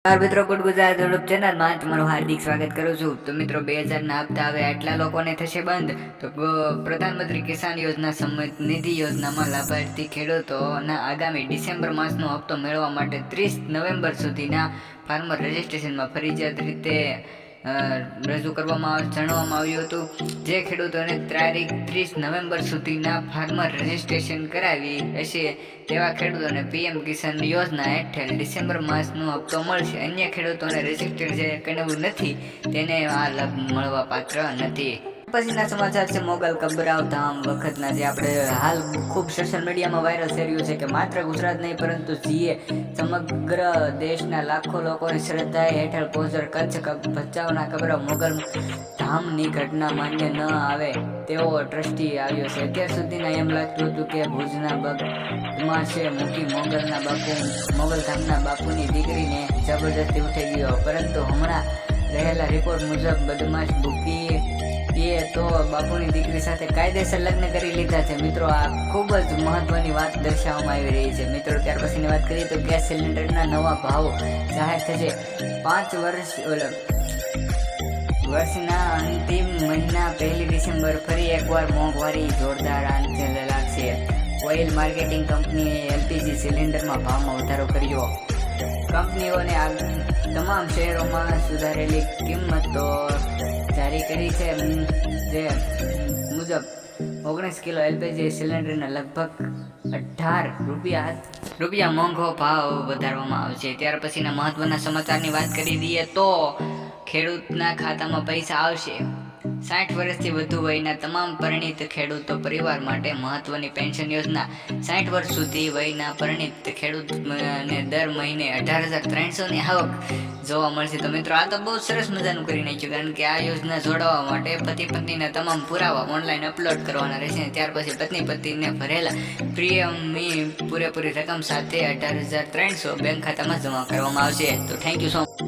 મિત્રો good Gujarat YouTube ચેનલમાં તમારું હાર્દિક સ્વાગત કરું છું। તો મિત્રો 2000 ના હપ્તા હવે આટલા લોકોને થશે બંધ। તો પ્રધાનમંત્રી કિસાન યોજના નિધિ યોજનામાં લાભાર્થી ખેડૂતોના આગામી ડિસેમ્બર માસનો હપ્તો મેળવવા માટે 30 નવેમ્બર સુધીના ફાર્મર રજિસ્ટ્રેશનમાં ફરજિયાત રીતે રજૂ જણાવવામાં આવ્યું હતું। જે ખેડૂતોને તારીખ 30 નવેમ્બર સુધીના ફાર્મર રજિસ્ટ્રેશન કરાવી હશે તેવા ખેડૂતોને પીએમ કિસાન યોજના હેઠળ ડિસેમ્બર માસનો હપ્તો મળશે। અન્ય ખેડૂતોને રજિસ્ટ્રેશન કરાવ્યું નથી તેને આ લાભ મળવા પાત્ર નથી। પછીના સમાચાર છે મોગલ કબરાવ ધામ વખતના, જે આપણે હાલ ખૂબ સોશિયલ મીડિયામાં વાયરલ થઈ રહ્યું છે કે માત્ર ગુજરાત નહીં પરંતુ સમગ્ર દેશના લાખો લોકોની શ્રદ્ધા હેઠળ પહોંચેલ કચ્છ ભચાઉના કબરાવ મોગલ ધામની ઘટના માન્ય ન આવે તેવો ટ્રસ્ટી આવ્યો છે। અત્યાર સુધીના એમ લાગતું હતું કે ભુજના બગમાં છે મૂકી મોગલ ધામના બાપુની દીકરીને જબરદસ્તી ઉઠાઈ ગયો, પરંતુ હમણાં રહેલા રિપોર્ટ મુજબ બદમાશ ભૂકી તો બાપુની દીકરી સાથે કાયદેસર લગ્ન કરી લીધા છે। મિત્રો આ ખૂબ જ મહત્વની વાત દર્શાવવામાં આવી રહી છે। મિત્રો ત્યાર પછીની વાત કરીએ તો ગેસ સિલિન્ડરના નવા ભાવ જાહેર થશે। 5 વર્ષના અંતિમ મહિના 1 ડિસેમ્બર ફરી એકવાર મોંઘવારી જોરદાર આંચે લાગશે। ઓઇલ માર્કેટિંગ કંપનીએ એલપીજી સિલિન્ડરમાં ભાવમાં વધારો કર્યો। કંપનીઓને તમામ શહેરોમાં સુધારેલી કિંમતો જારી કરી છે, જે મુજબ 19 કિલો એલપીજી સિલિન્ડરના લગભગ 18 રૂપિયા મોંઘો ભાવ વધારવામાં આવશે। ત્યાર પછીના મહત્વના સમાચારની વાત કરી દઈએ તો ખેડૂતના ખાતામાં પૈસા આવશે। 60 વર્ષથી વધુ વયના તમામ પરિણીત ખેડૂતો પરિવાર માટે મહત્વની પેન્શન યોજના। 60 વર્ષ સુધી વયના પરિણીત ખેડૂતને દર મહિને 18,300ની આવક જોવા મળશે। તો મિત્રો આ તો બહુ સરસ મજાનું કરી નાખ્યું, કારણ કે આ યોજના જોડાવા માટે પતિ પત્નીના તમામ પુરાવા ઓનલાઈન અપલોડ કરવાના રહેશે। ત્યાર પછી પતિને ભરેલા પ્રીમિયમની પૂરેપૂરી રકમ સાથે 18,300 બેંક ખાતામાં જમા કરવામાં આવશે। તો થેન્ક યુ સો મચ।